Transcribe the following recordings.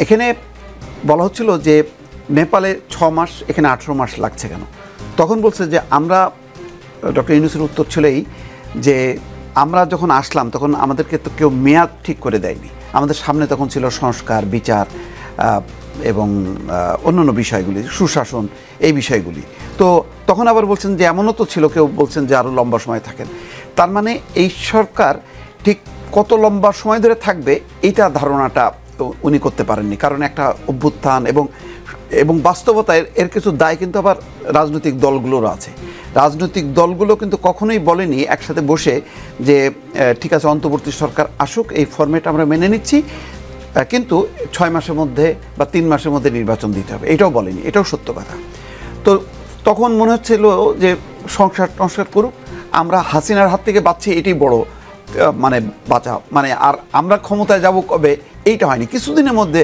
এখানে বলা হচ্ছিল যে নেপালে 6 মাস, এখানে 18 মাস লাগছে কেন? তখন বলছে যে আমরা, ডক্টর ইউনূসের উত্তর ছিল এই যে আমরা যখন আসলাম তখন আমাদেরকে তো কেউ মেয়াদ ঠিক করে দেয়নি, আমাদের সামনে তখন ছিল সংস্কার, বিচার এবং অন্যান্য বিষয়গুলি, সুশাসন, এই বিষয়গুলি। তো তখন আবার বলছেন যে এমনও তো ছিল, কেউ বলছেন যে আরও লম্বা সময় থাকেন। তার মানে এই সরকার ঠিক কত লম্বা সময় ধরে থাকবে এইটা ধারণাটা উনি করতে পারেননি, কারণ একটা অভ্যুত্থান এবং বাস্তবতায় এর কিছু দায় কিন্তু আবার রাজনৈতিক দলগুলোরও আছে। রাজনৈতিক দলগুলো কিন্তু কখনোই বলেনি একসাথে বসে যে ঠিক আছে অন্তর্বর্তী সরকার আসুক, এই ফরম্যাট আমরা মেনে নিচ্ছি, কিন্তু 6 মাসের মধ্যে বা 3 মাসের মধ্যে নির্বাচন দিতে হবে, এটাও বলেনি, এটাও সত্য কথা। তো তখন মনে হচ্ছিল যে সংস্কার করুক, আমরা হাসিনার হাত থেকে বাঁচছি, এটাই বড় মানে বাঁচা, মানে আর আমরা ক্ষমতায় যাব কবে এইটা হয়নি। কিছুদিনের মধ্যে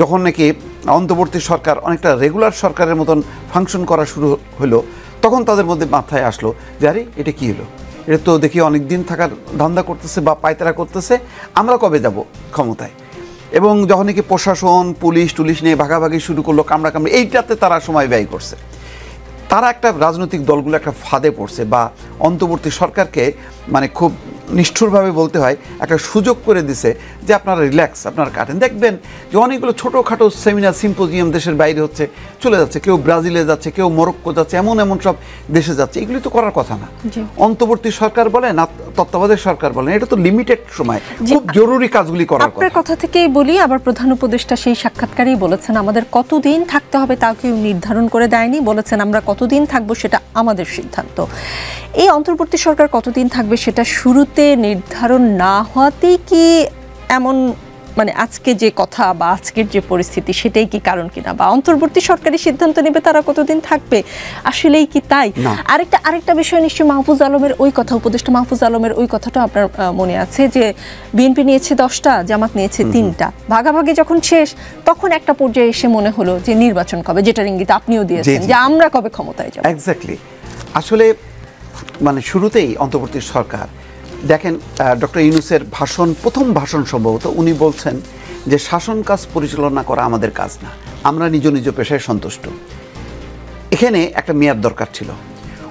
যখন নাকি অন্তর্বর্তী সরকার অনেকটা রেগুলার সরকারের মতন ফাংশন করা শুরু হলো, তখন তাদের মধ্যে মাথায় আসলো যে আরে এটা কী হলো, এটা তো দেখি অনেক দিন থাকার ধান্দা করতেছে বা পায়তারা করতেছে, আমরা কবে যাব ক্ষমতায়। এবং যখন নাকি প্রশাসন, পুলিশ টুলিশ নিয়ে ভাগাভাগি শুরু করলো, কামড়াকামড়ি, এইটাতে তারা সময় ব্যয় করছে। তারা একটা রাজনৈতিক দলগুলো একটা ফাঁদে পড়ছে, বা অন্তর্বর্তী সরকারকে মানে খুব নিষ্ঠুরভাবে বলতে হয় একটা সুযোগ করে দিছে যে আপনারা রিল্যাক্স, আপনারা কাটেন। দেখবেন যে অনেকগুলো ছোটোখাটো সেমিনার, সিম্পোজিয়াম দেশের বাইরে হচ্ছে, চলে যাচ্ছে, কেউ ব্রাজিলে যাচ্ছে, কেউ মরক্কো যাচ্ছে, এমন সব দেশে যাচ্ছে। এগুলি তো করার কথা না। অন্তর্বর্তী সরকার বলে না, তত্ত্বাবধায়ক সরকার বলেন, এটা তো লিমিটেড সময়, খুব জরুরি কাজগুলি করার কথা। আপনার কথা থেকেই বলি, আবার প্রধান উপদেষ্টা সেই সাক্ষাৎকারেই বলেছেন আমাদের কতদিন থাকতে হবে তা কেউ নির্ধারণ করে দেয়নি, বলেছেন আমরা কতদিন থাকবো সেটা আমাদের সিদ্ধান্ত। এই অন্তর্বর্তী সরকার কতদিন থাকবে সেটা শুরুতে নির্ধারণ না হওয়াতেই কি এমন, মানে আজকে যে কথা বা আজকের যে পরিস্থিতি সেটাই কি কারণ কিনা, বা অন্তর্বর্তী সরকারি সিদ্ধান্ত নেবে তারা কতদিন থাকবে, আসলেই কি তাই? আরেকটা বিষয় নিশ্চয়ই মাহফুজ আলমের ওই কথা, উপদেষ্টা মাহফুজ আলমের ওই কথাটা আপনার মনে আছে যে বিএনপি নিয়েছে 10টা, জামাত নিয়েছে 3টা, ভাগাভাগি যখন শেষ তখন একটা পর্যায়ে এসে মনে হলো যে নির্বাচন কবে, যেটার ইঙ্গিত আপনিও দিয়েছেন যে আমরা কবে ক্ষমতায় যাব। এক্স্যাক্টলি। আসলে মানে শুরুতেই অন্তর্বর্তী সরকার, দেখেন ডক্টর ইউনূসের ভাষণ, প্রথম ভাষণ সম্ভবত উনি বলছেন যে শাসন কাজ পরিচালনা করা আমাদের কাজ না, আমরা নিজ নিজ পেশায় সন্তুষ্ট। এখানে একটা মেয়াদ দরকার ছিল।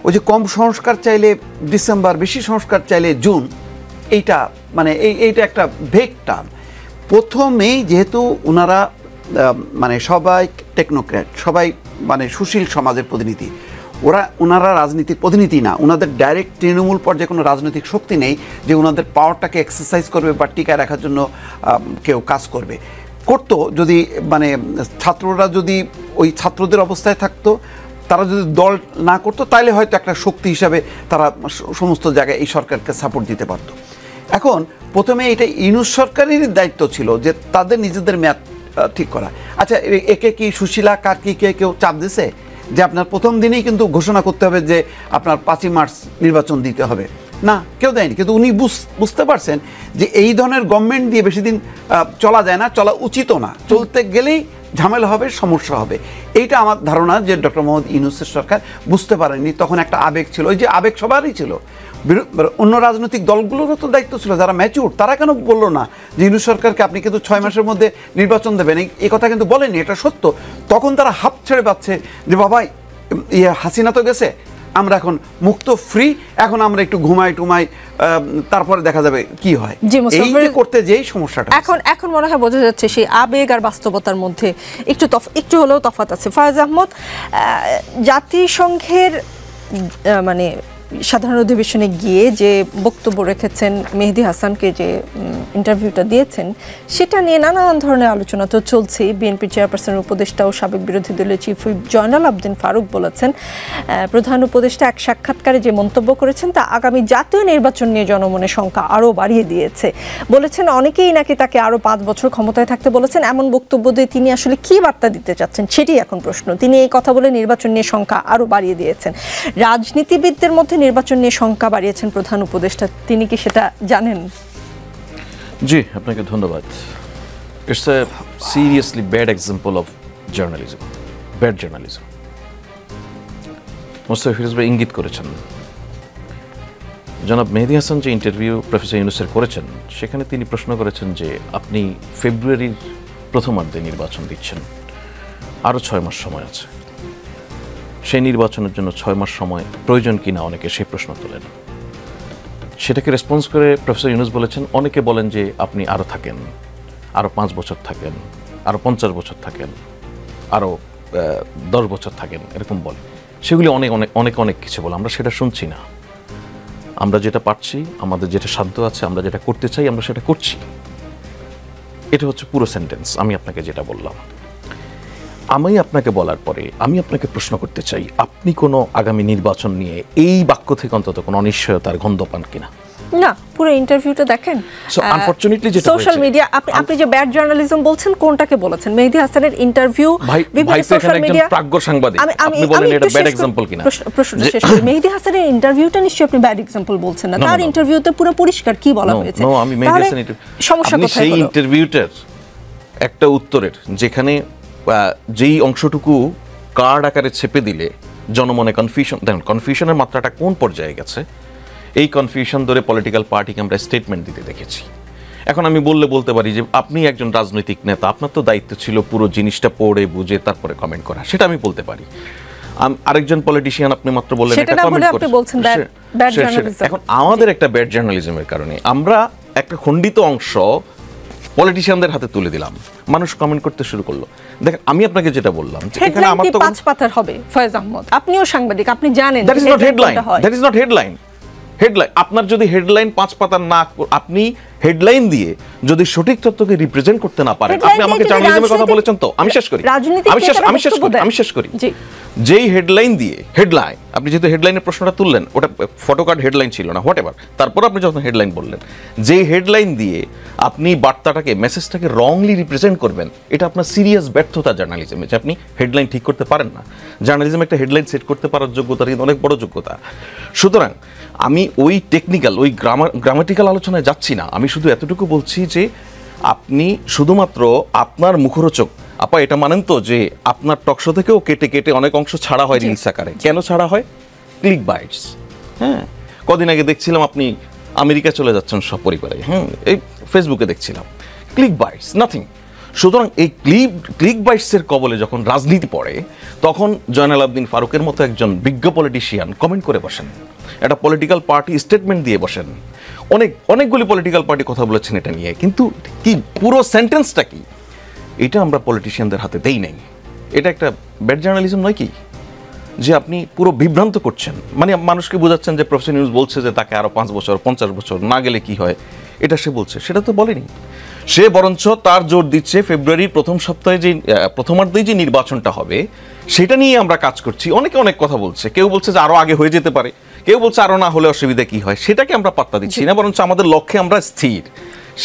ওই যে কম সংস্কার চাইলে ডিসেম্বর, বেশি সংস্কার চাইলে জুন, এইটা মানে এইটা একটা ভেগ টার্ম। প্রথমেই যেহেতু ওনারা মানে সবাই টেকনোক্র্যাট, সবাই মানে সুশীল সমাজের প্রতিনিধি, ওনারা রাজনীতির প্রতিনিধি না, ওনাদের ডাইরেক্ট তৃণমূল পর্যায়ে কোনো রাজনৈতিক শক্তি নেই যে ওনাদের পাওয়ারটাকে এক্সারসাইজ করবে বা টিকায় রাখার জন্য কেউ কাজ করবে। করতো যদি মানে ছাত্ররা যদি ওই ছাত্রদের অবস্থায় থাকতো, তারা যদি দল না করতো, তাহলে হয়তো একটা শক্তি হিসাবে তারা সমস্ত জায়গায় এই সরকারকে সাপোর্ট দিতে পারতো। এখন প্রথমে এটা ইউনূস সরকারেরই দায়িত্ব ছিল যে তাদের নিজেদের মেয়াদ ঠিক করা। আচ্ছা, একে কি সুশীলা কার্তিকে কেউ চাপ দিছে যে আপনার প্রথম দিনেই কিন্তু ঘোষণা করতে হবে যে আপনার 5ই মার্চ নির্বাচন দিতে হবে? না, কেউ দেয়নি। কিন্তু উনি বুঝতে পারছেন যে এই ধরনের গভর্নমেন্ট দিয়ে বেশি দিন চলা যায় না, চলা উচিতও না, চলতে গেলেই ঝামেলা হবে, সমস্যা হবে। এইটা আমার ধারণা যে ডক্টর মোহাম্মদ ইউনূসের সরকার বুঝতে পারেনি। তখন একটা আবেগ ছিল, ওই যে আবেগ সবারই ছিল, অন্য রাজনৈতিক দলগুলোরও তো দায়িত্ব ছিল, যারা ম্যাচিউর, তারা কেন বললো না যে ইউনূস সরকারকে আপনি কিন্তু 6 মাসের মধ্যে নির্বাচন দেবেন? এই কথা কিন্তু বলেনি, এটা সত্য। তখন তারা হাত ছেড়ে পাচ্ছে যে বাবা হাসিনা তো গেছে, আমরা এখন মুক্ত, ফ্রি, এখন আমরা একটু ঘুমাই টুমাই, তারপরে দেখা যাবে কি হয়। এই করতে যেই সমস্যাটা এখন মনে হয় বোঝা যাচ্ছে সেই আবেগ আর বাস্তবতার মধ্যে একটু হলেও তফাৎ আছে। ফয়েজ আহমদ, জাতিসংঘের মানে সাধারণ অধিবেশনে গিয়ে যে বক্তব্য রেখেছেন, মেহেদী হাসানকে যে ইন্টারভিউটা দিয়েছেন, সেটা নিয়ে নানান ধরনের আলোচনা তো চলছেই। বিএনপি চেয়ারপারসনের উপদেষ্টা ও সাবেক বিরোধী দলীয় চিফ হুইপ জয়নাল আবদিন ফারুক বলেছেন, প্রধান উপদেষ্টা এক সাক্ষাৎকারে যে মন্তব্য করেছেন তা আগামী জাতীয় নির্বাচন নিয়ে জনমনের সংখ্যা আরও বাড়িয়ে দিয়েছে। বলেছেন অনেকেই নাকি তাকে আরও 5 বছর ক্ষমতায় থাকতে বলেছেন। এমন বক্তব্য দিয়ে তিনি আসলে কী বার্তা দিতে চাচ্ছেন সেটাই এখন প্রশ্ন। তিনি এই কথা বলে নির্বাচন নিয়ে সংখ্যা আরও বাড়িয়ে দিয়েছেন। রাজনীতিবিদদের মধ্যে নির্বাচন নিয়ে সংখ্যা বাড়িয়েছেন প্রধান উপদেষ্টা, তিনি কি সেটা জানেন? জি, আপনাকে ধন্যবাদ। It's a seriously bad example of journalism, bad journalism. Mustafiz Firoz ভাই ইঙ্গিত করেছেন, জনাব মেহেদী হাসান যে ইন্টারভিউ প্রফেসর ইউনূসের করেছেন, সেখানে তিনি প্রশ্ন করেছেন যে আপনি ফেব্রুয়ারির প্রথমার্ধে নির্বাচন দিচ্ছেন, আরও 6 মাস সময় আছে। সেই নির্বাচনের জন্য 6 মাস সময় প্রয়োজন কিনা অনেকে সেই প্রশ্ন তোলেন। সেটাকে রেসপন্স করে প্রফেসর ইউনূস বলেছেন, অনেকে বলেন যে আপনি আরও থাকেন, আরও 5 বছর থাকেন, আরও 50 বছর থাকেন, আরও 10 বছর থাকেন, এরকম বলে। সেগুলি অনেক অনেক অনেক অনেক কিছু বলে, আমরা সেটা শুনছি না। আমরা যেটা পারছি, আমাদের যেটা সাধ্য আছে, আমরা যেটা করতে চাই, আমরা সেটা করছি। এটা হচ্ছে পুরো সেন্টেন্স আমি আপনাকে যেটা বললাম। আমি আপনাকে বলার পরে আমি আপনাকে প্রশ্ন করতে চাই, আপনি কোনো আগামী নির্বাচন নিয়ে এই বাক্য থেকে অন্তত কোনো অনিশ্চয়তার গন্ধ পান কিনা? না, পুরো ইন্টারভিউটা দেখেন। আনফরচুনেটলি যেটা সোশ্যাল মিডিয়া, আপনি যে ব্যাড জার্নালিজম বলছেন, কোনটাকে বলেছেন? মেহেদী হাসানের ইন্টারভিউ বিভিন্ন সোশ্যাল মিডিয়া, প্রাজ্ঞ সাংবাদিক, আপনি বলেন এটা ব্যাড এক্সাম্পল কিনা? প্রশ্নটা শেষ করি। মেহেদী হাসানের ইন্টারভিউটা নিশ্চয়ই আপনি ব্যাড এক্সাম্পল বলছেন না, তার ইন্টারভিউতে পুরো পরিষ্কার কি বলা হয়েছে। আমি মেহেদী হাসানের সমস্যা কোথায়? সেই ইন্টারভিউটার একটা উত্তরের যেখানে যেই অংশটুকু কার্ড আকারে ছেপে দিলে জনমনে কনফিউশন, দেখুন কনফিউশনের মাত্রাটা কোন পর্যায়ে গেছে, এই কনফিউশন ধরে পলিটিক্যাল পার্টিকে আমরা স্টেটমেন্ট দিতে দেখেছি। এখন আমি বলতে পারি যে আপনি একজন রাজনৈতিক নেতা, আপনার তো দায়িত্ব ছিল পুরো জিনিসটা পড়ে বুঝে তারপরে কমেন্ট করা, সেটা আমি বলতে পারি। আরেকজন পলিটিশিয়ান আপনি মাত্র বললেন এটা কমেন্ট করেছেন। এখন আমাদের একটা ব্যাড জার্নালিজমের কারণে আমরা একটা খণ্ডিত অংশ পলিটিশিয়ানদের হাতে তুলে দিলাম, মানুষ কমেন্ট করতে শুরু করলো। দেখেন আমি আপনাকে যেটা বললাম যে এখানে আমার তো 5 পাতার হবে। ফয়েজ আহমদ, আপনিও সাংবাদিক, আপনি জানেন that is not headline, that is not headline. Headline আপনার যদি হেডলাইন 5 পাতার না, আপনি হেডলাইন দিয়ে যদি সঠিক তথ্যকে রিপ্রেজেন্ট করতে না পারেন, আপনি আমাকে জার্নালিজমের কথা বলেছেন তো আমি শেষ করি, আমি শেষ করি। যেই হেডলাইন দিয়ে, হেডলাইন আপনি যেহেতু হেডলাইনের প্রশ্নটা তুললেন, ওটা ফটোকার্ড হেডলাইন ছিল না, হোয়াট এভার, তারপর আপনি যখন হেডলাইন বললেন, যেই হেডলাইন দিয়ে আপনি বার্তাটাকে, মেসেজটাকে রংলি রিপ্রেজেন্ট করবেন, এটা আপনার সিরিয়াস ব্যর্থতা জার্নালিজমে, যে আপনি হেডলাইন ঠিক করতে পারেন না। জার্নালিজম একটা হেডলাইন সেট করতে পারার যোগ্যতা কিন্তু অনেক বড় যোগ্যতা। সুতরাং আমি ওই টেকনিক্যাল, ওই গ্রামাটিক্যাল আলোচনায় যাচ্ছি না, আমি শুধু এতটুকু বলছি যে আপনি শুধুমাত্র আপনার মুখরোচক, আপা এটা মানেন তো যে আপনার টকশো থেকেও কেটে কেটে অনেক অংশ ছাড়া হয় রিলস আকারে। কেন ছাড়া হয়? Clickbaits. হ্যাঁ, কদিন আগে দেখছিলাম আপনি আমেরিকা চলে যাচ্ছেন সপরিবারে, এই ফেসবুকে দেখছিলাম, ক্লিক বাইটস, নাথিং। সুতরাং এই ক্লিক বাইটসের কবলে যখন রাজনীতি পড়ে, তখন জয়নাল আবদিন ফারুকের মতো একজন বিজ্ঞ পলিটিশিয়ান কমেন্ট করে বসেন, একটা পলিটিক্যাল পার্টি স্টেটমেন্ট দিয়ে বসেন, অনেকগুলি পলিটিক্যাল পার্টি কথা বলেছেন এটা নিয়ে, কিন্তু কি পুরো সেন্টেন্সটা কি, এটা আমরা পলিটিশিয়ানদের হাতে দেই নাই। এটা একটা ব্যাড জার্নালিজম নয় কি? যে আপনি পুরো বিভ্রান্ত করছেন, মানে মানুষকে বোঝাচ্ছেন যে প্রফেসর নিউজ বলছে যে তাকে আরো 5 বছর 50 বছর না গেলে কি হয়, এটা সে বলছে, সেটা তো বলেনি। সে বরঞ্চ তার জোর দিচ্ছে ফেব্রুয়ারির প্রথম সপ্তাহে যে প্রথমার্ধেই যে নির্বাচনটা হবে সেটা নিয়ে আমরা কাজ করছি। অনেকে অনেক কথা বলছে, কেউ বলছে যে আরো আগে হয়ে যেতে পারে, কেউ বলছে আরো না হলে অসুবিধা কি হয়, সেটাকে আমরা পাত্তা দিচ্ছি না, বরঞ্চ আমাদের লক্ষ্যে আমরা স্থির।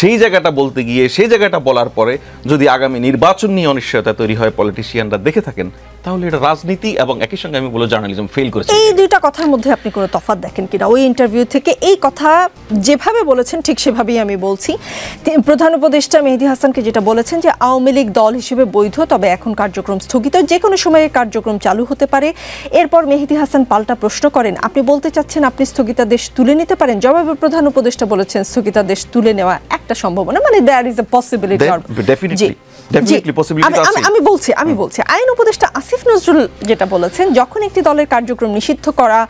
সেই জায়গাটা বলতে গিয়ে, সেই জায়গাটা বলার পরে যদি আগামী নির্বাচন নিয়ে অনিশ্চয়তা তৈরি হয়, পলিটিশিয়ানরা দেখে থাকেন, তাহলে এটা রাজনীতি এবং একই সঙ্গে আমি বলবো জার্নালিজম ফেল করেছে। এই দুইটা কথার মধ্যে আপনি কোনো তফাৎ দেখেন কিনা? ওই ইন্টারভিউ থেকে এই কথা যেভাবে বলেছেন ঠিক সেভাবেই আমি বলছি। প্রধান উপদেষ্টা মেহেদী হাসানকে যেটা বলেছেন যে আওয়ামী লীগ দল হিসেবে বৈধ, তবে এখন কার্যক্রম স্থগিত, যে কোনো সময়ে কার্যক্রম চালু হতে পারে। এরপর মেহেদী হাসান পাল্টা প্রশ্ন করেন, আপনি বলতে চাচ্ছেন আপনি স্থগিতাদেশ তুলে নিতে পারেন? জবাবে প্রধান উপদেষ্টা বলেছেন স্থগিতাদেশ তুলে নেওয়া একটা সম্ভাবনা, মানে দেয়ার ইজ এ পসিবিলিটি। আমি বলছি আইন উপদেষ্টা আসিফ নজরুল যেটা বলেছেন, যখন একটি দলের কার্যক্রম নিষিদ্ধ করা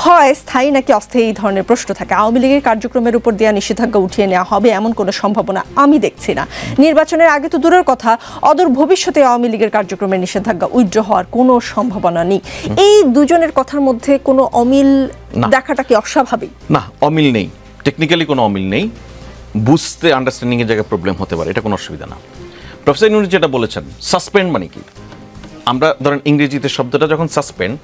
হয়, স্থায়ী নাকি অস্থায়ী এই ধরনের প্রশ্ন থাকে, আওয়ামী লীগের কার্যক্রমের উপর দেওয়া নিষেধাজ্ঞা উঠিয়ে নেওয়া হবে এমন কোনো সম্ভাবনা আমি দেখছি না। নির্বাচনের আগে তো দূরের কথা, অদূর ভবিষ্যতে আওয়ামী লীগের কার্যক্রমের নিষেধাজ্ঞা উইথড্র হওয়ার কোনো সম্ভাবনা নেই। এই দুজনের কথার মধ্যে কোনো অমিল দেখাটা কি অস্বাভাবিক? না, অমিল নেই, টেকনিক্যালি কোনো অমিল নেই, বুঝতে আন্ডারস্ট্যান্ডিং এর জায়গায় প্রবলেম হতে পারে, এটা কোনো অসুবিধা না। প্রফেসর ইউনূস যেটা বলেছেন, সাসপেন্ড মানে কি, আমরা ধরেন ইংরেজিতে শব্দটা যখন সাসপেন্ড,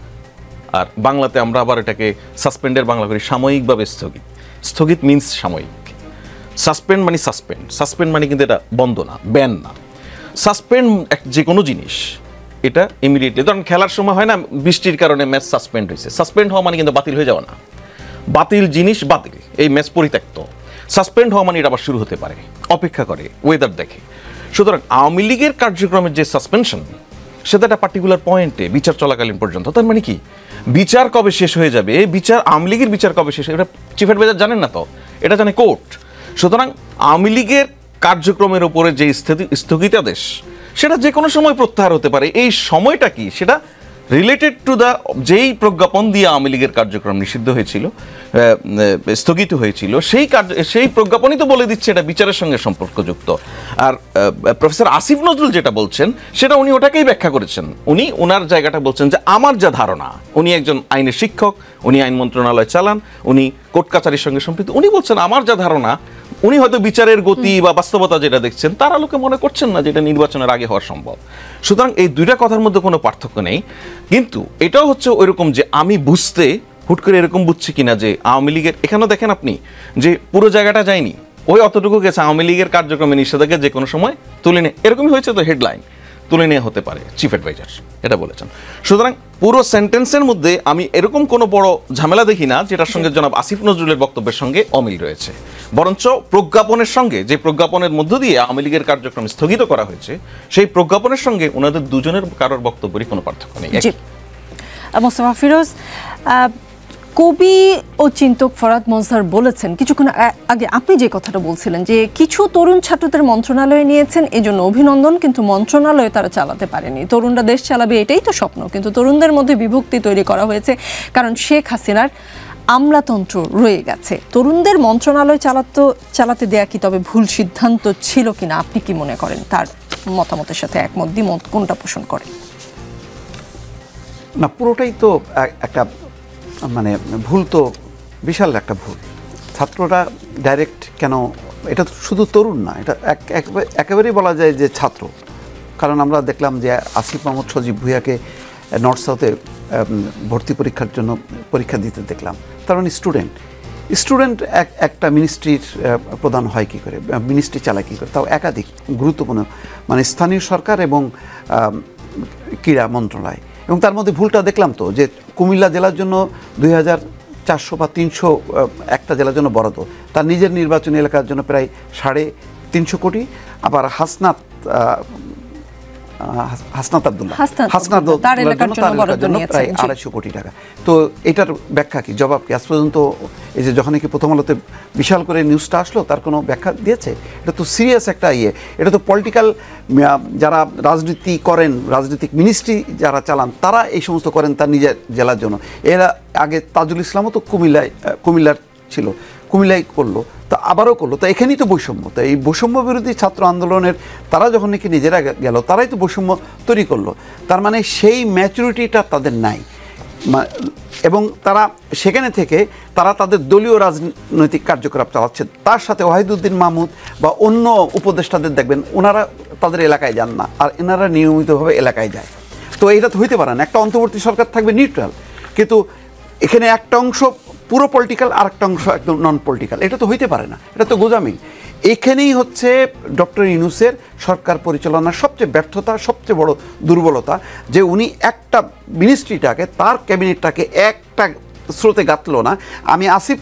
আর বাংলাতে আমরা আবার এটাকে সাসপেন্ডের বাংলা করি সাময়িকভাবে স্থগিত। স্থগিত মিনস সাময়িক, সাসপেন্ড মানে সাসপেন্ড মানে কিন্তু এটা বন্ধ না, ব্যান না। সাসপেন্ড যে কোনো জিনিস এটা ইমিডিয়েটলি, ধরেন খেলার সময় হয় না, বৃষ্টির কারণে ম্যাচ সাসপেন্ড হয়েছে, সাসপেন্ড হওয়া মানে কিন্তু বাতিল হয়ে যাওয়া না, বাতিল জিনিস বাতিল, এই ম্যাচ পরিত্যক্ত। সাসপেন্ড হওয়া মানে এটা আবার শুরু হতে পারে, অপেক্ষা করে, ওয়েদার দেখে। সুতরাং আওয়ামী লীগের কার্যক্রমের যে সাসপেনশন, সেটা একটা পার্টিকুলার পয়েন্টে বিচার চলাকালীন পর্যন্ত। তার মানে কি, বিচার কবে শেষ হয়ে যাবে, বিচার আওয়ামী লীগের বিচার কবে শেষ, এটা চিফ অ্যাডভাইজার জানেন না তো, এটা জানে কোর্ট। সুতরাং আওয়ামী লীগের কার্যক্রমের উপরে যে স্থগিতাদেশ সেটা যে কোনো সময় প্রত্যাহার হতে পারে। এই সময়টা কি সেটা রিলেটেড টু দ্য যেই প্রজ্ঞাপন দিয়ে আওয়ামী লীগের কার্যক্রম নিষিদ্ধ হয়েছিল, স্থগিত হয়েছিল, সেই প্রজ্ঞাপনই তো বলে দিচ্ছে এটা বিচারের সঙ্গে সম্পর্কযুক্ত। আর প্রফেসর আসিফ নজরুল যেটা বলছেন সেটা উনি ওটাকেই ব্যাখ্যা করেছেন। উনি ওনার জায়গাটা বলছেন যে আমার যা ধারণা, উনি একজন আইনের শিক্ষক, উনি আইন মন্ত্রণালয় চালান, উনি কোর্ট কাছারির সঙ্গে সম্পৃক্ত, উনি বলছেন আমার যা ধারণা, উনি হয়তো বিচারের গতি বা বাস্তবতা যেটা দেখছেন তার আলোকে মনে করছেন না যেটা নির্বাচনের আগে হওয়া সম্ভব। সুতরাং এই দুইটা কথার মধ্যে কোনো পার্থক্য নেই। কিন্তু এটাও হচ্ছে ওইরকম যে আমি বুঝতে হুট করে এরকম বুঝছি কিনা যে আওয়ামী লীগের, এখানেও দেখেন আপনি যে পুরো জায়গাটা যায়নি, ওই অতটুকু গেছে আওয়ামী লীগের কার্যক্রমে নিষেধাজ্ঞা যে কোনো সময় তুলে নিয়ে, এরকমই হয়েছে তো, হেডলাইন তুলে নিয়ে হতে পারে চিফ অ্যাডভাইজার এটা বলেছেন। সুতরাং পুরো সেন্টেন্সের মধ্যে আমি এরকম কোনো বড় ঝামেলা দেখি না যেটার সঙ্গে জনাব আসিফ নজরুলের বক্তব্যের সঙ্গে অমিল রয়েছে। বরঞ্চ প্রজ্ঞাপনের সঙ্গে, যে প্রজ্ঞাপনের মধ্য দিয়ে আওয়ামী লীগের কার্যক্রম স্থগিত করা হয়েছে, সেই প্রজ্ঞাপনের সঙ্গে ওনাদের দুজনের কারোর বক্তব্যেরই কোনো পার্থক্য নেই। মোস্তফা ফিরোজ, কবি ও চিন্তক ফরহাদ মজহার বলেছেন কিছুক্ষণ আগে আপনি যে কথাটা বলছিলেন যে কিছু তরুণ ছাত্রদের মন্ত্রণালয়ে নিয়েছেন, এজন্য অভিনন্দন, কিন্তু মন্ত্রণালয়ে তারা চালাতে পারেনি। তরুণরা দেশ চালাবে এটাই তো স্বপ্ন, কিন্তু তরুণদের মধ্যে বিভক্তি তৈরি করা হয়েছে কারণ শেখ হাসিনার আমলাতন্ত্র রয়ে গেছে। তরুণদের মন্ত্রণালয় চালাতে দেয়া কি তবে ভুল সিদ্ধান্ত ছিল কিনা আপনি কি মনে করেন? তার মতামতের সাথে একমত দ্বিমত কোনটা পোষণ করেন? না, পুরোটাই তো একটা মানে ভুল, তো বিশাল একটা ভুল। ছাত্ররা ডাইরেক্ট কেন, এটা তো শুধু তরুণ না, এটা একেবারেই বলা যায় যে ছাত্র। কারণ আমরা দেখলাম যে আসিফ মাহমুদ সজীব ভুঁইয়াকে নর্থ সাউথে ভর্তি পরীক্ষার জন্য পরীক্ষা দিতে দেখলাম। তার মানে স্টুডেন্ট একটা মিনিস্ট্রির প্রধান হয় কী করে, মিনিস্ট্রি চালায় কী করে, তাও একাধিক গুরুত্বপূর্ণ, মানে স্থানীয় সরকার এবং ক্রীড়া মন্ত্রণালয়। এবং তার মধ্যে ভুলটা দেখলাম তো যে কুমিল্লা জেলার জন্য 2400 বা 300 একটা জেলার জন্য বরাদ্দ, তার নিজের নির্বাচনী এলাকার জন্য প্রায় 350 কোটি, আবার হাসনাত আব্দুল্লাহ প্রায় 250 কোটি টাকা। তো এটার ব্যাখ্যা কি, জবাব কি? আজ পর্যন্ত এই যে যখন কি প্রথম আলোতে বিশাল করে নিউজটা আসলো তার কোনো ব্যাখ্যা দিয়েছে? এটা তো সিরিয়াস একটা এটা তো পলিটিক্যাল, যারা রাজনীতি করেন, রাজনৈতিক মিনিস্ট্রি যারা চালান, তারা এই সমস্ত করেন তার নিজের জেলার জন্য। এরা আগে তাজুল ইসলামও তো কুমিল্লার ছিল, কুমিল্লায় করলো, তা আবারও করলো। তো এখানেই তো বৈষম্য। তো এই বৈষম্য বিরোধী ছাত্র আন্দোলনের তারা যখন নাকি নিজেরা গেল, তারাই তো বৈষম্য তৈরি করলো। তার মানে সেই ম্যাচুরিটিটা তাদের নাই, এবং তারা সেখানে থেকে তারা তাদের দলীয় রাজনৈতিক কার্যকলাপ চালাচ্ছে। তার সাথে ওয়াহিদুদ্দিন মাহমুদ বা অন্য উপদেষ্টাদের দেখবেন ওনারা তাদের এলাকায় যান না, আর এনারা নিয়মিতভাবে এলাকায় যায়। তো এটা তো হইতে পারে না। একটা অন্তর্বর্তী সরকার থাকবে নিউট্রাল, কিন্তু এখানে একটা অংশ পুরো পলিটিক্যাল আর একটা অংশ একদম নন পলিটিক্যাল, এটা তো হইতে পারে না, এটা তো গোজামি। এখানেই হচ্ছে ডক্টর ইউনূসের সরকার পরিচালনার সবচেয়ে ব্যর্থতা, সবচেয়ে বড় দুর্বলতা, যে উনি একটা মিনিস্ট্রিটাকে, তার ক্যাবিনেটটাকে একটা স্রোতে গাঁথলো না। আমি আসিফ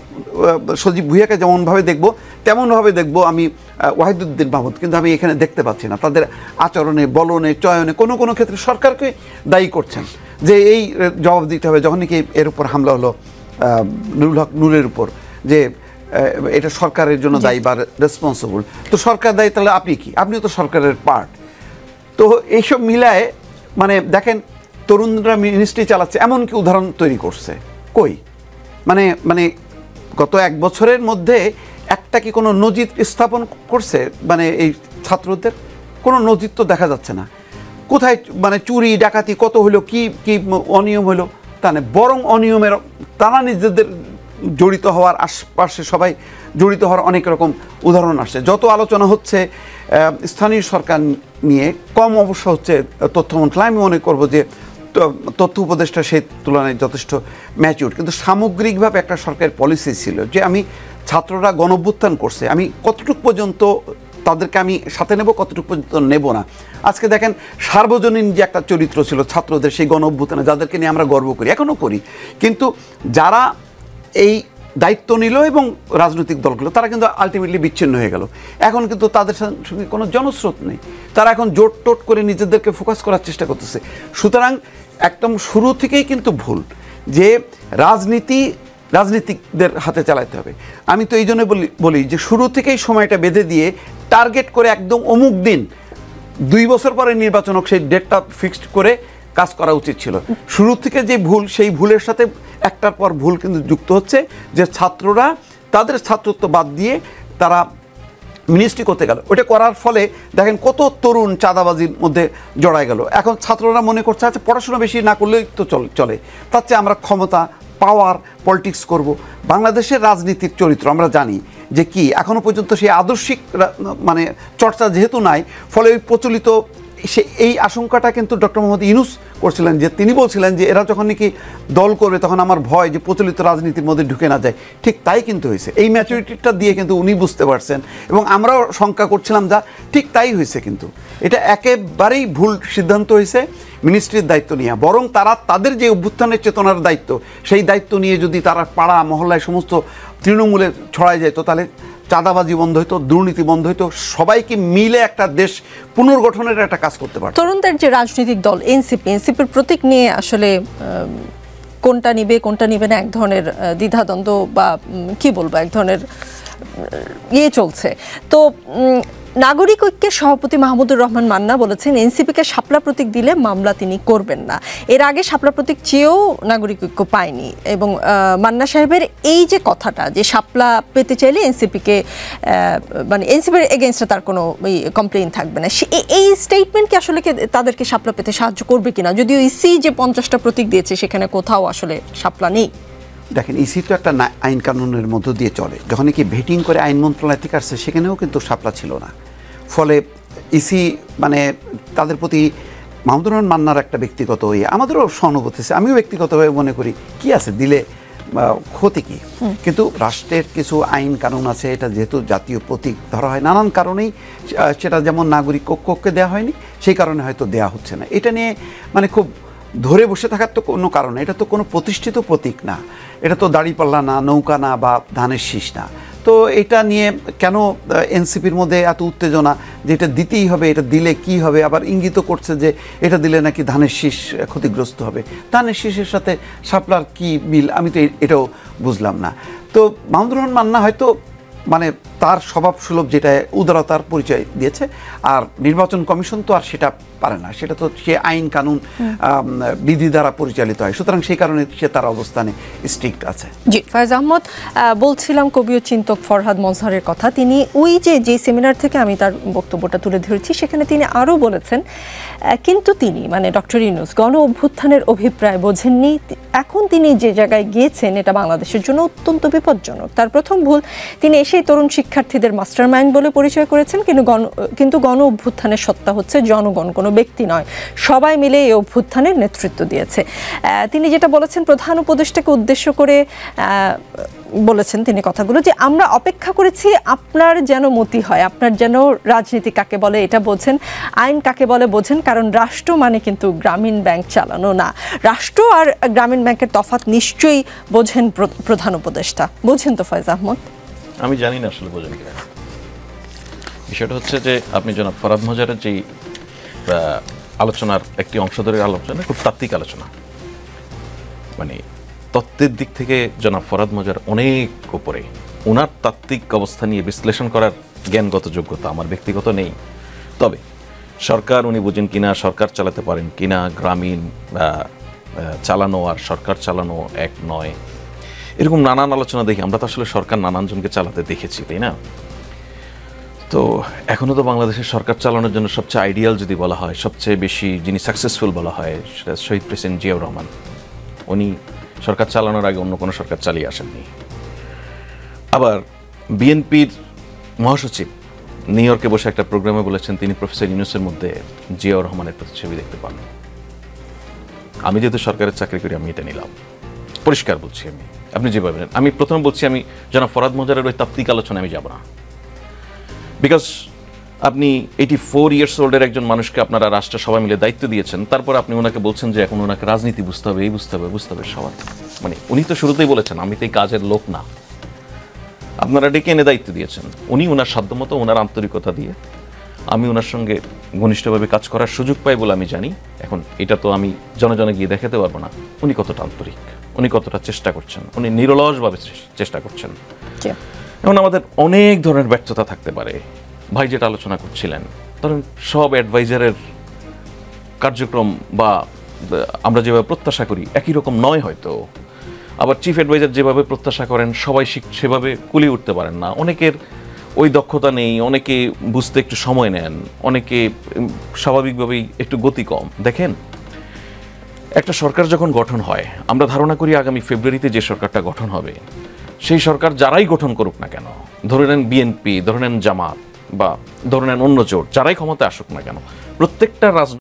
সজীব ভুঁইয়াকে যেমনভাবে দেখব তেমনভাবে দেখব আমি ওয়াহিদুদ্দিন মাহমুদ, কিন্তু আমি এখানে দেখতে পাচ্ছি না। তাদের আচরণে, বলনে, চয়নে কোনো ক্ষেত্রে সরকারকে দায়ী করছেন যে এই জবাব দিতে হবে। যখন নাকি এর উপর হামলা হলো নুরুল হক নূরের উপর, যে এটা সরকারের জন্য দায়ী বা রেসপন্সিবল, তো সরকার দায়ী, তাহলে আপনি কি? আপনিও তো সরকারের পার্ট। তো এইসব মিলায় মানে দেখেন, তরুণরা মিনিস্ট্রি চালাচ্ছে, এমনকি উদাহরণ তৈরি করছে কই? মানে গত 1 বছরের মধ্যে একটা কি কোনো নজির স্থাপন করছে? মানে এই ছাত্রদের কোনো নজির তো দেখা যাচ্ছে না। কোথায় মানে চুরি ডাকাতি কত হলো, কি অনিয়ম হলো, তা না, বরং অনিয়মের তারা নিজেদের জড়িত হওয়ার, আশপাশে সবাই জড়িত হওয়ার অনেক রকম উদাহরণ আসছে। যত আলোচনা হচ্ছে স্থানীয় সরকার নিয়ে, কম অবশ্য হচ্ছে তথ্য মন্ত্রণালয়। আমি মনে করবো যে তথ্য উপদেষ্টা সেই তুলনায় যথেষ্ট ম্যাচিউর, কিন্তু সামগ্রিকভাবে একটা সরকারের পলিসি ছিল যে আমি ছাত্ররা গণঅভ্যুত্থান করছে, আমি কতটুকু পর্যন্ত তাদেরকে আমি সাথে নেব, কতটুকু পর্যন্ত নেব না। আজকে দেখেন সার্বজনীন যে একটা চরিত্র ছিল ছাত্রদের, সেই গণঅভ্যুত্থানে যাদেরকে নিয়ে আমরা গর্ব করি, এখনও করি, কিন্তু যারা এই দায়িত্ব নিল এবং রাজনৈতিক দলগুলো, তারা কিন্তু আলটিমেটলি বিচ্ছিন্ন হয়ে গেল। এখন কিন্তু তাদের সঙ্গে কোনো জনস্রোত নেই, তারা এখন জোট টোট করে নিজেদেরকে ফোকাস করার চেষ্টা করতেছে। সুতরাং একদম শুরু থেকেই কিন্তু ভুল যে রাজনীতি রাজনীতিকদের হাতে চালাতে হবে। আমি তো এই জন্য বলি যে শুরু থেকেই সময়টা বেঁধে দিয়ে টার্গেট করে একদম অমুক দিন 2 বছর পরে নির্বাচন হোক সেই ডেটটা ফিক্সড করে কাজ করা উচিত ছিল। শুরু থেকে যে ভুল, সেই ভুলের সাথে একটার পর ভুল কিন্তু যুক্ত হচ্ছে যে ছাত্ররা তাদের ছাত্রত্ব বাদ দিয়ে তারা মিনিস্ট্রি করতে গেল। ওটা করার ফলে দেখেন কত তরুণ চাঁদাবাজির মধ্যে জড়ায় গেল। এখন ছাত্ররা মনে করছে আচ্ছা পড়াশোনা বেশি না করলেই তো চলে, তার চেয়ে আমরা ক্ষমতা, পাওয়ার, পলিটিক্স করব। বাংলাদেশের রাজনীতির চরিত্র আমরা জানি যে কি, এখনও পর্যন্ত সেই আদর্শিক মানে চর্চা যেহেতু নাই, ফলে ওই প্রচলিত এই আশঙ্কাটা কিন্তু ডক্টর মোহাম্মদ ইউনূস করছিলেন, যে তিনি বলছিলেন যে এরা যখন নাকি দল করবে তখন আমার ভয় যে প্রচলিত রাজনীতির মধ্যে ঢুকে না যায়। ঠিক তাই কিন্তু হয়েছে। এই ম্যাচুরিটিটা দিয়ে কিন্তু উনি বুঝতে পারছেন এবং আমরাও শঙ্কা করছিলাম যা, ঠিক তাই হয়েছে। কিন্তু এটা একেবারেই ভুল সিদ্ধান্ত হয়েছে মিনিস্ট্রির দায়িত্ব নিয়ে। বরং তারা তাদের যে অভ্যুত্থানের চেতনার দায়িত্ব, সেই দায়িত্ব নিয়ে যদি তারা পাড়া মহল্লায় সমস্ত তৃণমূলে ছড়ায় যেত, তাহলে চাঁদাবাজি বন্ধ হইতো, দুর্নীতি বন্ধ হইতো, সবাইকে মিলে একটা দেশ পুনর্গঠনের একটা কাজ করতে পারত। তরুণদের যে রাজনৈতিক দল এনসিপির প্রতীক নিয়ে আসলে কোনটা নিবে না এক ধরনের দ্বিধাদ্বন্দ্ব বা কি বলবো, এক ধরনের চলছে। তো নাগরিক ঐক্যের সভাপতি মাহমুদুর রহমান মান্না বলেছেন এনসিপিকে শাপলা প্রতীক দিলে মামলা তিনি করবেন না। এর আগে শাপলা প্রতীক চেয়েও নাগরিক ঐক্য পায়নি এবং মান্না সাহেবের এই যে কথাটা যে শাপলা পেতে চাইলে এনসিপিকে মানে এনসিপির এগেনস্টে তার কোনো কমপ্লেইন থাকবে না, এই স্টেটমেন্ট কি আসলে তাদেরকে শাপলা পেতে সাহায্য করবে কিনা? যদিও ইসি যে 50টা প্রতীক দিয়েছে সেখানে কোথাও আসলে শাপলা নেই। দেখেন, ইসি তো একটা আইন কানুনের মধ্য দিয়ে চলে। যখন কি ভেটিং করে আইন মন্ত্রণালয় থেকে আসছে সেখানেও কিন্তু শাপলা ছিল না। ফলে ইসি মানে তাদের প্রতি মাহমুদুর রহমান মান্নার একটা ব্যক্তিগত আমাদেরও সহানুভূতি আছে। আমিও ব্যক্তিগতভাবে মনে করি কি আছে দিলে ক্ষতি কি, কিন্তু রাষ্ট্রের কিছু আইন কানুন আছে। এটা যেহেতু জাতীয় প্রতীক ধরা হয় নানান কারণেই, সেটা যেমন নাগরিক ঐক্যকে দেওয়া হয়নি, সেই কারণে হয়তো দেওয়া হচ্ছে না। এটা নিয়ে মানে খুব ধরে বসে থাকার তো কোনো কারণ, এটা তো কোনো প্রতিষ্ঠিত প্রতীক না, এটা তো দাড়িপাল্লা না, নৌকা না, বা ধানের শীষ না। তো এটা নিয়ে কেন এনসিপির মধ্যে এত উত্তেজনা যে এটা দিতেই হবে, এটা দিলে কি হবে? আবার ইঙ্গিত করছে যে এটা দিলে নাকি ধানের শীষ ক্ষতিগ্রস্ত হবে। ধানের শীষের সাথে শাপলার কি মিল, আমি তো এটাও বুঝলাম না। তো মাহমুদুর রহমান মান্না হয়তো মানে তার স্বভাব সুলভ যেটা উদারতার পরিচয় দিয়েছে, আর নির্বাচন কমিশন তো আর সেটা পারে না, সেটা তো সে আইন কানুন বিধি দ্বারা পরিচালিত হয়। সুতরাং সেই কারণে সে তার অবস্থানে স্ট্রিক্ট আছে। জি, ফয়েজ আহমদ বলছিলাম কবি ও চিন্তক ফরহাদ মজহারের কথা। তিনি ওই যে সেমিনার থেকে আমি তার বক্তব্যটা তুলে ধরেছি, সেখানে তিনি আরও বলেছেন কিন্তু তিনি মানে ডক্টর ইউনূস গণ অভ্যুত্থানের অভিপ্রায় বোঝেননি। এখন তিনি যে জায়গায় গিয়েছেন এটা বাংলাদেশের জন্য অত্যন্ত বিপজ্জনক। তার প্রথম ভুল, তিনি এসেই তরুণ শিক্ষার্থীদের মাস্টারমাইন্ড বলে পরিচয় করেছেন, কিন্তু গণ অভ্যুত্থানের সত্তা হচ্ছে জনগণ, কোনো ব্যক্তি নয়। সবাই মিলে এই অভ্যুত্থানের নেতৃত্ব দিয়েছে। তিনি যেটা বলেছেন প্রধান উপদেষ্টাকে উদ্দেশ্য করে বলেছেন তিনি কথাগুলো, যে আমরা অপেক্ষা করেছি আপনার যেন মতি হয়, আপনার যেন রাজনীতি কাকে বলে এটা বোঝেন, আইন কাকে বলে বোঝেন, কারণ রাষ্ট্র মানে কিন্তু গ্রামীণ ব্যাংক চালানো না। রাষ্ট্র আর গ্রামীণ ব্যাংকের তফাৎ নিশ্চয়ই বোঝেন প্রধান উপদেষ্টা। বোঝেন তো ফয়েজ আহমদ? আমি জানি না আসলে বোঝেন কিনা। বিষয়টা হচ্ছে যে আপনি জনাব ফরহাদ মজহারের যেই আলোচনার একটি অংশ ধরে আলোচনা, খুব তাত্ত্বিক আলোচনা, মানে তত্ত্বের দিক থেকে জনাব ফরহাদ মজহার অনেক উপরে। ওনার তাত্ত্বিক অবস্থা নিয়ে বিশ্লেষণ করার জ্ঞানগত যোগ্যতা আমার ব্যক্তিগত নেই। তবে সরকার উনি বোঝেন কিনা, সরকার চালাতে পারেন কিনা, গ্রামীণ চালানো আর সরকার চালানো এক নয়, এরকম নানান আলোচনা দেখি। আমরা তো আসলে সরকার নানানজনকে চালাতে দেখেছি, তাই না? তো এখনও তো বাংলাদেশের সরকার চালানোর জন্য সবচেয়ে আইডিয়াল যদি বলা হয়, সবচেয়ে বেশি যিনি সাকসেসফুল বলা হয়, সেটা শহীদ প্রেসিডেন্ট জিয়াউর রহমান। উনি সরকার চালানোর আগে অন্য কোনো সরকার চালিয়ে আসেননি। আবার বিএনপির মহাসচিব নিউ ইয়র্কে বসে একটা প্রোগ্রামে বলেছেন তিনি প্রফেসর ইউনূসের মধ্যে জিয়াউর রহমানের প্রতিচ্ছবি দেখতে পান। আমি যেহেতু সরকারের চাকরি করি আমি এটা নিলাম, পরিষ্কার বলছি। আপনি যে ভাবেন, আমি প্রথম বলছি আমি জনাব ফরহাদ মজহারের ওই তাত্ত্বিক আলোচনা আমি যাব না। বিকজ আপনি 84 ইয়ার্স ওল্ডের একজন মানুষকে আপনারা রাষ্ট্র সবাই মিলে দায়িত্ব দিয়েছেন, তারপর আপনি ওনাকে বলছেন যে এখন ওনাকে রাজনীতি বুঝতে হবে, এই বুঝতে হবে সবাই। মানে উনি তো শুরুতেই বলেছেন আমি তো এই কাজের লোক না, আপনারা ডেকে এনে দায়িত্ব দিয়েছেন। উনি ওনার সাধ্যমতো ওনার আন্তরিকতা দিয়ে আমি ওনার সঙ্গে ঘনিষ্ঠভাবে কাজ করার সুযোগ পাই বলে আমি জানি। এখন এটা তো আমি জনে জনে গিয়ে দেখাতে পারবো না উনি কতটা আন্তরিক, উনি কতটা চেষ্টা করছেন, উনি নিরলসভাবে চেষ্টা করছেন। এখন আমাদের অনেক ধরনের ব্যর্থতা থাকতে পারে। ভাই যেটা আলোচনা করছিলেন, ধরেন সব অ্যাডভাইজারের কার্যক্রম বা আমরা যেভাবে প্রত্যাশা করি একই রকম নয় হয়তো। আবার চিফ অ্যাডভাইজার যেভাবে প্রত্যাশা করেন সবাই সেভাবে কুলিয়ে উঠতে পারেন না। অনেকের ওই দক্ষতা নেই, অনেকে বুঝতে একটু সময় নেন, অনেকে স্বাভাবিকভাবেই একটু গতি কম। দেখেন, একটা সরকার যখন গঠন হয়, আমরা ধারণা করি আগামী ফেব্রুয়ারিতে যে সরকারটা গঠন হবে, সেই সরকার যারাই গঠন করুক না কেন, ধরে নেন বিএনপি, ধরে নেন জামাত বা ধরে নেন অন্য জোট, যারাই ক্ষমতায় আসুক না কেন, প্রত্যেকটা